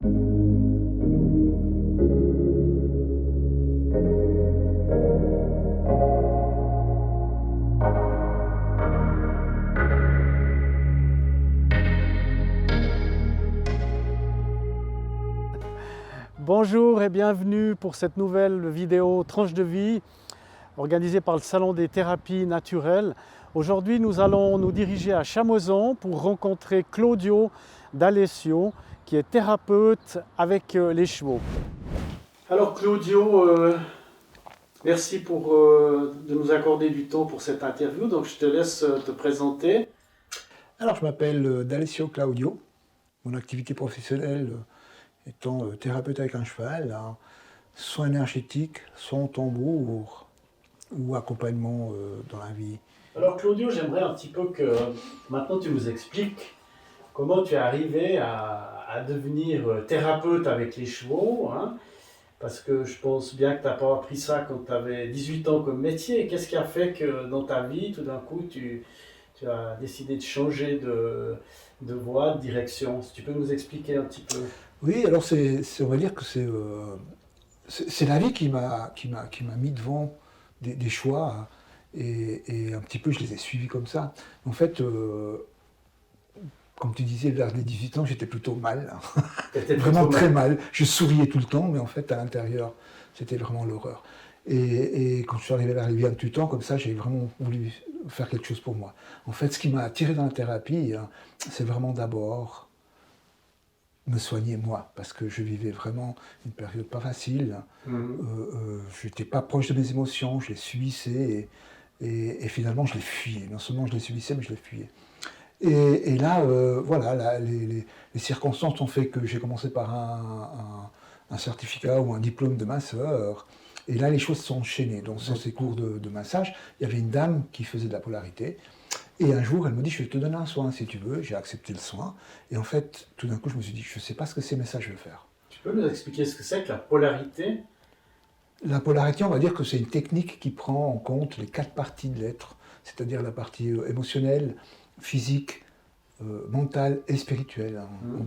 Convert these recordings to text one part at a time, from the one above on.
Bonjour et bienvenue pour cette nouvelle vidéo Tranche de vie organisée par le Salon des thérapies naturelles. Aujourd'hui, nous allons nous diriger à Chamoson pour rencontrer Claudio D'Alessio, qui est thérapeute avec les chevaux. Alors Claudio, merci de nous accorder du temps pour cette interview. Donc je te laisse te présenter. Alors je m'appelle D'Alessio Claudio. Mon activité professionnelle étant thérapeute avec un cheval, soins énergétiques, soins au tambour ou accompagnement dans la vie. Alors Claudio, j'aimerais un petit peu que maintenant tu nous expliques comment tu es arrivé à devenir thérapeute avec les chevaux, hein, parce que je pense bien que tu n'as pas appris ça quand tu avais 18 ans comme métier. Qu'est-ce qui a fait que dans ta vie, tout d'un coup, tu as décidé de changer de voie, de direction? Si tu peux nous expliquer un petit peu. Oui, alors on va dire que c'est la vie qui m'a mis devant des choix et un petit peu je les ai suivis comme ça. En fait, comme tu disais, vers les 18 ans, j'étais plutôt mal, vraiment très mal. Je souriais tout le temps, mais en fait, à l'intérieur, c'était vraiment l'horreur. Et quand je suis arrivé vers les 28 ans, comme ça, j'ai vraiment voulu faire quelque chose pour moi. En fait, ce qui m'a attiré dans la thérapie, c'est vraiment d'abord me soigner moi, parce que je vivais vraiment une période pas facile. Je n'étais pas proche de mes émotions, je les subissais et finalement je les fuyais. Non seulement je les subissais, mais je les fuyais. Et là, voilà, les circonstances ont fait que j'ai commencé par un certificat ou un diplôme de masseur. Et là, les choses se sont enchaînées. Donc, sur ces cours de massage, il y avait une dame qui faisait de la polarité. Et un jour, elle me dit, je vais te donner un soin si tu veux. J'ai accepté le soin. Et en fait, tout d'un coup, je me suis dit, je ne sais pas ce que c'est, mais ça, je vais le faire. Tu peux nous expliquer ce que c'est que la polarité? La polarité, on va dire que c'est une technique qui prend en compte les 4 parties de l'être, c'est-à-dire la partie émotionnelle, physique, mentale et spirituelle. On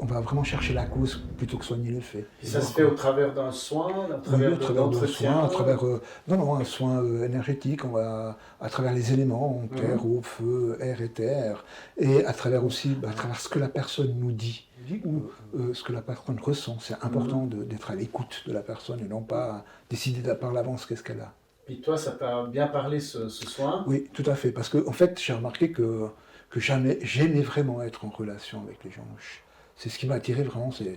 va vraiment chercher la cause plutôt que soigner l'effet. Et ça se fait au travers d'un soin, à travers d'un soin, à travers un soin énergétique, à travers les éléments, terre, eau, feu, air et terre, et à travers aussi à travers ce que la personne nous dit ou ce que la personne ressent. C'est important d'être à l'écoute de la personne et non pas décider par l'avance qu'est-ce qu'elle a. Puis toi, ça t'a bien parlé ce soin? Oui, tout à fait, parce que en fait, j'ai remarqué que j'aimais vraiment être en relation avec les gens. C'est ce qui m'a attiré vraiment. Je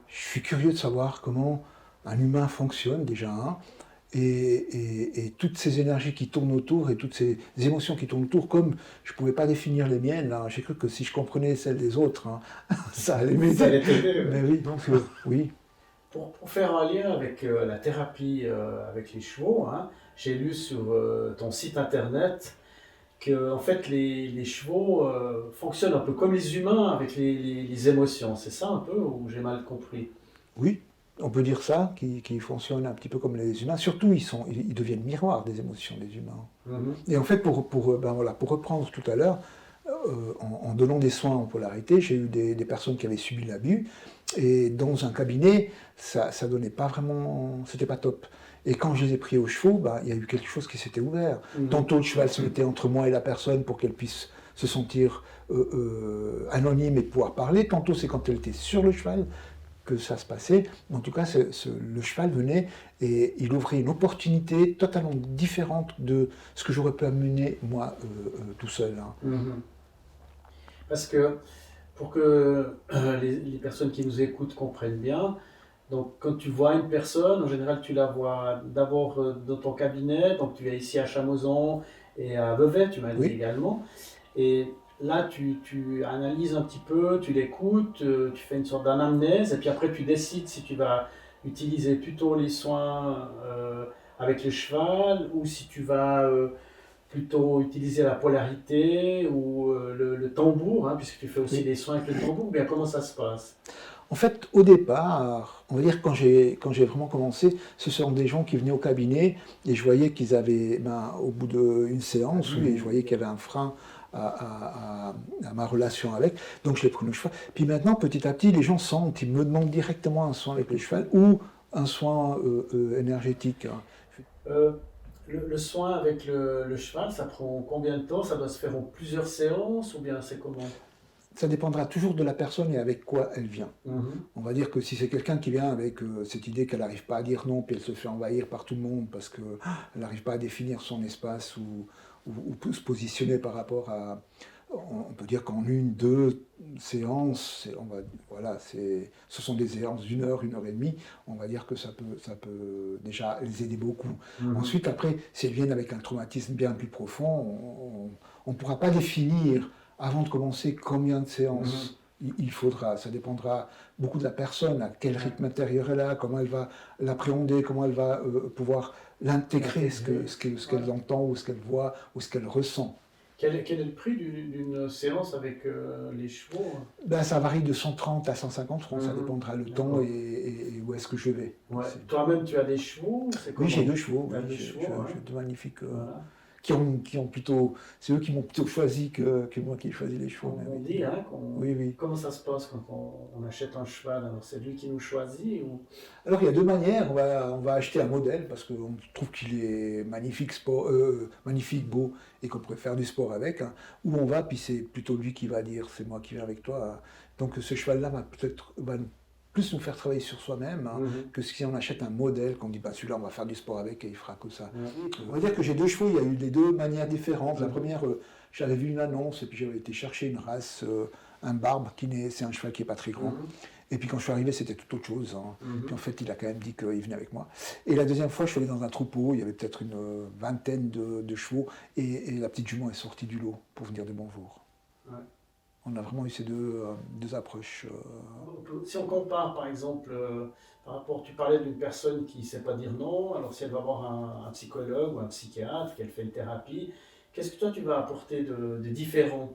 suis curieux de savoir comment un humain fonctionne déjà, et toutes ces énergies qui tournent autour et toutes ces émotions qui tournent autour, comme je ne pouvais pas définir les miennes, j'ai cru que si je comprenais celles des autres, ça allait m'aider. Ça allait t'aider, Mais oui, donc oui. Pour faire un lien avec la thérapie avec les chevaux, j'ai lu sur ton site internet que en fait, les chevaux fonctionnent un peu comme les humains avec les émotions. C'est ça un peu, ou j'ai mal compris? Oui, on peut dire ça, qui fonctionnent un petit peu comme les humains. Surtout, ils deviennent miroirs des émotions des humains. Et en fait, pour reprendre tout à l'heure, en donnant des soins en polarité, j'ai eu des personnes qui avaient subi l'abus, et dans un cabinet, ça donnait pas vraiment, c'était pas top. Et quand je les ai pris aux chevaux, il y a eu quelque chose qui s'était ouvert. Tantôt le cheval se mettait entre moi et la personne pour qu'elle puisse se sentir anonyme et pouvoir parler. Tantôt c'est quand elle était sur le cheval que ça se passait. En tout cas, le cheval venait et il ouvrait une opportunité totalement différente de ce que j'aurais pu amener moi tout seul. Parce que pour que les personnes qui nous écoutent comprennent bien, donc quand tu vois une personne, en général tu la vois d'abord dans ton cabinet, donc tu es ici à Chamoson et à Vevey, tu m'as dit également, et là tu analyses un petit peu, tu l'écoutes, tu fais une sorte d'anamnèse, et puis après tu décides si tu vas utiliser plutôt les soins avec le cheval, ou si tu vas plutôt utiliser la polarité ou le tambour, puisque tu fais aussi des soins avec le tambour, ou bien comment ça se passe? En fait, au départ, on va dire quand j'ai vraiment commencé, ce sont des gens qui venaient au cabinet et je voyais qu'ils avaient, au bout d'une séance, je voyais qu'il y avait un frein à ma relation avec. Donc je l'ai pris le cheval. Puis maintenant, petit à petit, les gens sentent, ils me demandent directement un soin avec le cheval ou un soin énergétique. Euh, le soin avec le cheval, ça prend combien de temps? Ça doit se faire en plusieurs séances ou bien c'est comment? Ça dépendra toujours de la personne et avec quoi elle vient. Mhm. On va dire que si c'est quelqu'un qui vient avec cette idée qu'elle n'arrive pas à dire non, puis elle se fait envahir par tout le monde parce qu'elle n'arrive pas à définir son espace ou se positionner par rapport à... On peut dire qu'en une, deux séances, voilà, ce sont des séances d'une heure et demie, on va dire que ça peut déjà les aider beaucoup. Mhm. Ensuite, après, si elles viennent avec un traumatisme bien plus profond, on ne pourra pas définir avant de commencer combien de séances il faudra. Ça dépendra beaucoup de la personne, à quel rythme intérieur elle a, comment elle va l'appréhender, comment elle va pouvoir l'intégrer, ce qu'elle entend ou ce qu'elle voit ou ce qu'elle ressent. Quel est le prix d'une séance avec les chevaux? Ben, ça varie de 130 à 150 francs, ça Mhm. dépendra le temps D'accord. et où est-ce que je vais. Ouais. Toi-même, tu as des chevaux? C'est Oui, comment? j'ai deux chevaux, Tu as oui, deux chevaux, ouais. j'ai de magnifiques... Voilà. qui ont plutôt... C'est eux qui m'ont plutôt choisi que moi qui ai choisi les chevaux. On Oui. dit, hein, Oui, oui. comment ça se passe quand on achète un cheval? Alors, c'est lui qui nous choisit ou... Alors il y a deux manières, on va acheter un modèle parce qu'on trouve qu'il est magnifique, magnifique, beau et qu'on pourrait faire du sport avec, hein. Ou on va, puis c'est plutôt lui qui va dire c'est moi qui viens avec toi, hein. Donc ce cheval-là va plus nous faire travailler sur soi-même, hein, que si on achète un modèle, qu'on dit bah, celui-là on va faire du sport avec et il fera que ça. On va dire que j'ai deux chevaux, il y a eu les deux manières différentes. La première, j'avais vu une annonce et puis j'avais été chercher une race, un barbe, c'est un cheval qui n'est pas très grand. Et puis quand je suis arrivé, c'était tout autre chose, hein. Puis en fait, il a quand même dit qu'il venait avec moi. Et la deuxième fois, je suis allé dans un troupeau, il y avait peut-être une vingtaine de chevaux, et la petite jument est sortie du lot pour venir de Bonjour. Ouais. On a vraiment eu ces deux approches. Si on compare, par exemple, par rapport, tu parlais d'une personne qui ne sait pas dire non, alors si elle va voir un psychologue ou un psychiatre, qu'elle fait une thérapie, qu'est-ce que toi tu vas apporter de différent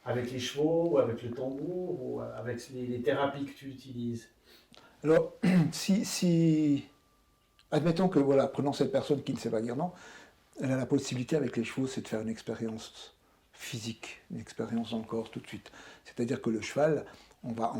avec les chevaux ou avec le tambour ou avec les thérapies que tu utilises? Alors, admettons que, voilà, prenons cette personne qui ne sait pas dire non, elle a la possibilité avec les chevaux, c'est de faire une expérience physique, une expérience dans le corps tout de suite. C'est-à-dire que le cheval, on va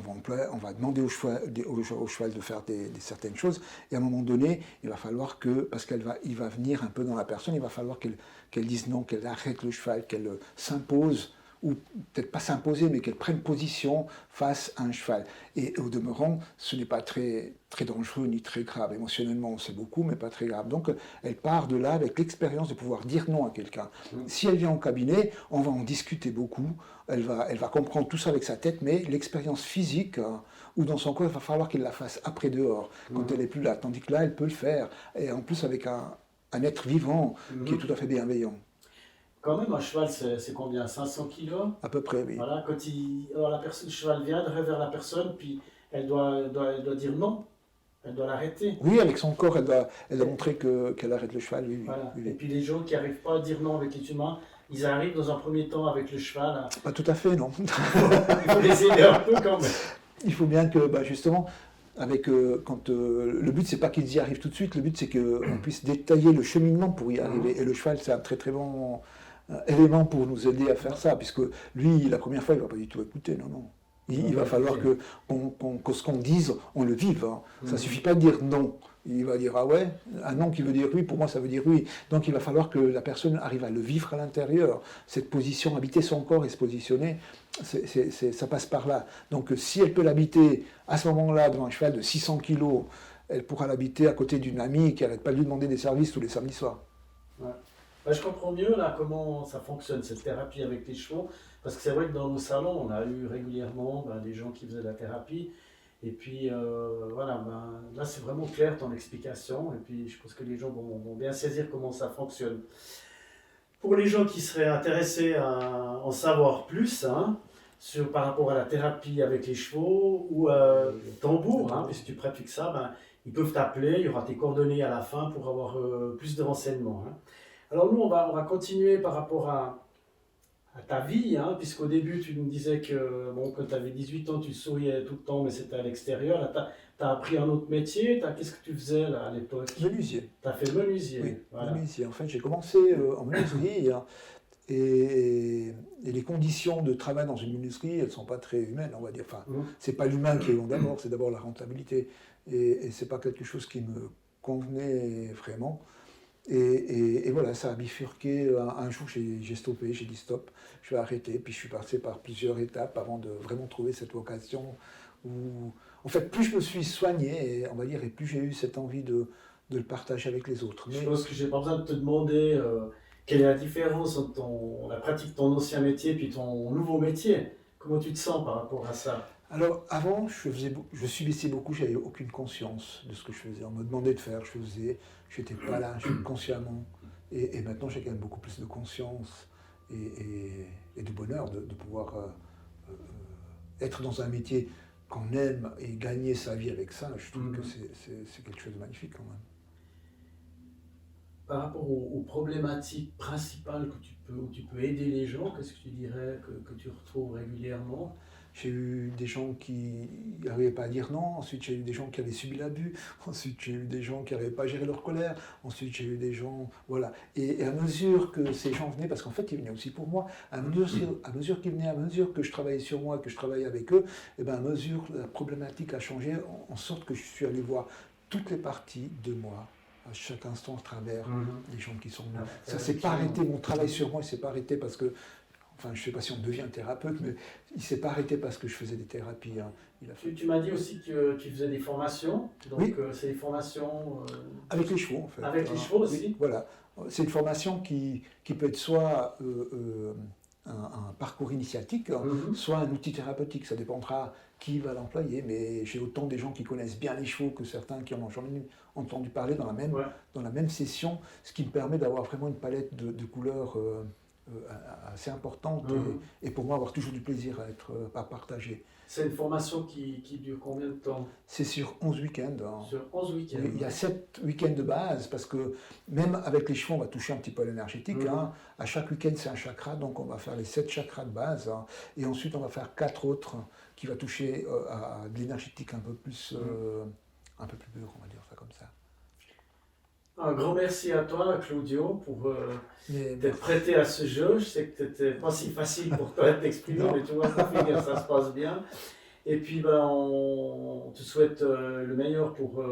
demander au cheval de faire certaines choses, et à un moment donné, il va falloir que, parce il va venir un peu dans la personne, il va falloir qu'elle dise non, qu'elle arrête le cheval, qu'elle s'impose, ou peut-être pas s'imposer, mais qu'elle prenne position face à un cheval. Et au demeurant, ce n'est pas très, très dangereux ni très grave. Émotionnellement, on sait beaucoup, mais pas très grave. Donc, elle part de là avec l'expérience de pouvoir dire non à quelqu'un. Si elle vient au cabinet, on va en discuter beaucoup. Elle va comprendre tout ça avec sa tête, mais l'expérience physique, ou dans son corps, il va falloir qu'elle la fasse après dehors, quand elle n'est plus là. Tandis que là, elle peut le faire. Et en plus, avec un être vivant qui est tout à fait bienveillant. Quand même, un cheval, c'est combien? 500 kilos? À peu près, oui. Voilà, alors le cheval viendrait vers la personne, puis elle doit dire non, elle doit l'arrêter. Oui, avec son corps, elle doit montrer qu'elle arrête le cheval, oui, oui, Voilà. oui, oui. Et puis les gens qui n'arrivent pas à dire non avec les humains, ils arrivent dans un premier temps avec le cheval. Pas tout à fait, non. Il faut les aider un peu quand même. Il faut bien que, justement, le but, c'est pas qu'ils y arrivent tout de suite, le but, c'est qu'on puisse détailler le cheminement pour y arriver. Et le cheval, c'est un très très bon élément pour nous aider à faire ça, puisque lui, la première fois, il ne va pas du tout écouter, non, non. Il va falloir que ce qu'on dise, on le vive, hein. Ça ne suffit pas de dire non. Il va dire ah ouais, un non qui veut dire oui, pour moi ça veut dire oui. Donc il va falloir que la personne arrive à le vivre à l'intérieur. Cette position, habiter son corps et se positionner, ça passe par là. Donc si elle peut l'habiter à ce moment-là devant un cheval de 600 kilos, elle pourra l'habiter à côté d'une amie qui n'arrête pas de lui demander des services tous les samedis soirs. Ouais. Je comprends mieux là comment ça fonctionne cette thérapie avec les chevaux, parce que c'est vrai que dans nos salons, on a eu régulièrement des gens qui faisaient de la thérapie, et puis voilà, là c'est vraiment clair ton explication, et puis je pense que les gens vont bien saisir comment ça fonctionne. Pour les gens qui seraient intéressés à en savoir plus, hein, par rapport à la thérapie avec les chevaux ou tambour, hein, puisque tu pratiques ça, ils peuvent t'appeler, il y aura tes coordonnées à la fin pour avoir plus de renseignements, hein. Alors nous, on va continuer par rapport à ta vie, hein, puisqu'au début, tu nous disais que quand tu avais 18 ans, tu souriais tout le temps, mais c'était à l'extérieur. Là, tu as appris un autre métier. Qu'est-ce que tu faisais là, à l'époque? Menuisier. Tu as fait menuisier. Oui, voilà. menuisier. En fait, j'ai commencé en menuiserie. Et les conditions de travail dans une industrie, elles ne sont pas très humaines, on va dire. Enfin, c'est pas l'humain qui est d'abord, c'est d'abord la rentabilité. Et c'est pas quelque chose qui me convenait vraiment. Et voilà, ça a bifurqué. Un jour, j'ai stoppé, j'ai dit stop, je vais arrêter. Puis je suis passé par plusieurs étapes avant de vraiment trouver cette vocation où, en fait, plus je me suis soigné, et, on va dire, et plus j'ai eu cette envie de le partager avec les autres. Je pense que j'ai pas besoin de te demander quelle est la différence entre la pratique de ton ancien métier puis ton nouveau métier. Comment tu te sens par rapport à ça? Alors, avant, je subissais beaucoup, j'avais aucune conscience de ce que je faisais. On me demandait de faire, je faisais, je n'étais pas là, consciemment. Et maintenant, j'ai quand même beaucoup plus de conscience et de bonheur de pouvoir être dans un métier qu'on aime et gagner sa vie avec ça. Je trouve que c'est quelque chose de magnifique quand même. Par rapport aux problématiques principales où tu peux aider les gens, qu'est-ce que tu dirais que tu retrouves régulièrement? J'ai eu des gens qui n'arrivaient pas à dire non, ensuite j'ai eu des gens qui avaient subi l'abus, ensuite j'ai eu des gens qui n'arrivaient pas à gérer leur colère, ensuite j'ai eu des gens... Voilà. Et à mesure que ces gens venaient, parce qu'en fait ils venaient aussi pour moi, à mesure qu'ils venaient, à mesure que je travaillais sur moi, que je travaillais avec eux, et bien à mesure que la problématique a changé, en sorte que je suis allé voir toutes les parties de moi, à chaque instant à travers les gens qui sont venus. Ça ne s'est pas arrêté, mon travail sur moi ne s'est pas arrêté parce que... Enfin, je ne sais pas si on devient thérapeute, mais il ne s'est pas arrêté parce que je faisais des thérapies. Hein. Tu m'as dit aussi que tu faisais des formations. Donc, oui. C'est des formations... Avec les chevaux, en fait. Avec les chevaux aussi. Oui, voilà. C'est une formation qui peut être soit un parcours initiatique, soit un outil thérapeutique. Ça dépendra qui va l'employer, mais j'ai autant des gens qui connaissent bien les chevaux que certains qui en ont jamais entendu parler dans la même session, ce qui me permet d'avoir vraiment une palette de couleurs... assez importante et pour moi avoir toujours du plaisir à partager. C'est une formation qui dure combien de temps? C'est sur 11 week-ends. Hein. Sur 11 week-ends. Il y a 7 week-ends de base parce que même avec les chevaux on va toucher un petit peu à l'énergétique. Hein. À chaque week-end c'est un chakra, donc on va faire les 7 chakras de base hein. Et ensuite on va faire 4 autres qui va toucher à de l'énergétique un peu plus pur, on va dire ça comme ça. Un grand merci à toi, Claudio, pour t'être prêté à ce jeu. Je sais que c'était pas si facile pour toi de t'exprimer, mais tu vois, pour finir, ça se passe bien. Et puis, on te souhaite le meilleur pour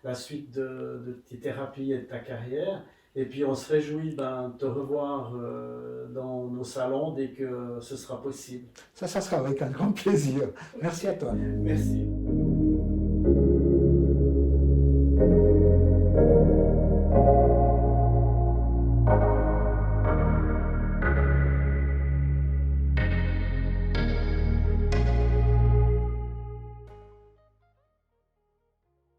la suite de tes thérapies et de ta carrière. Et puis, on se réjouit de te revoir dans nos salons dès que ce sera possible. Ça sera avec un grand plaisir. Merci à toi. Merci.